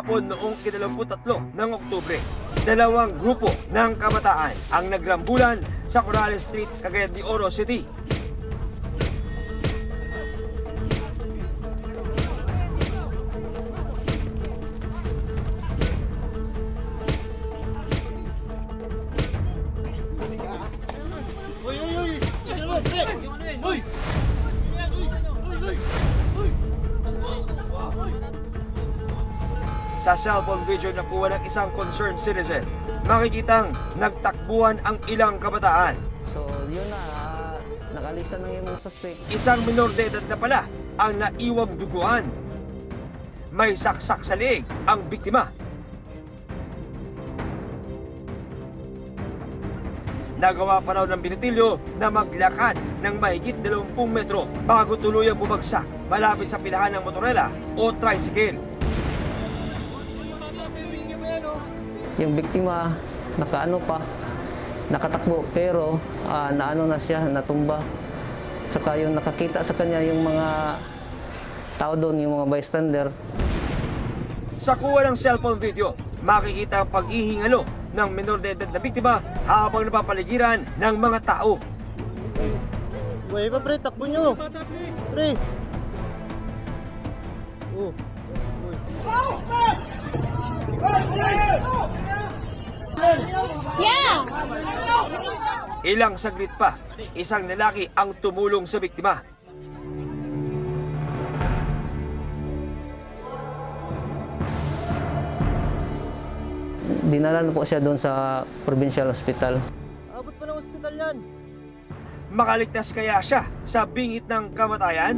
hapon noong 23 ng Oktubre. Dalawang grupo ng kabataan ang nagrambulan sa Corrales Street, Cagayan de Oro City. Sa cellphone video na kuha ng isang concerned citizen, makikitang nagtakbuhan ang ilang kabataan. So yun na, nakalista ng yung suspect. Isang minor de edad na pala ang naiwang duguan. May saksak sa leeg ang biktima. Nagawa pa raw ng binatilyo na maglakad ng mahigit 20 metro bago tuluyang bumagsak malapit sa pilahan ng motorela o tricycle. Yung biktima, nakatakbo pero naano na siya, natumba. Saka yung nakakita sa kanya yung mga tao doon, yung mga bystander. Sa kuha ng cellphone video, makikita ang pag-ihingalo ng minor de edad na biktima habang napapaligiran ng mga tao. Uy, iba pre, takbo nyo. Pre. Oh. Yeah! Ilang saglit pa, isang lalaki ang tumulong sa biktima. Dinala na po siya doon sa provincial hospital. Abot pa ng ospital yan. Makaligtas kaya siya sa bingit ng kamatayan?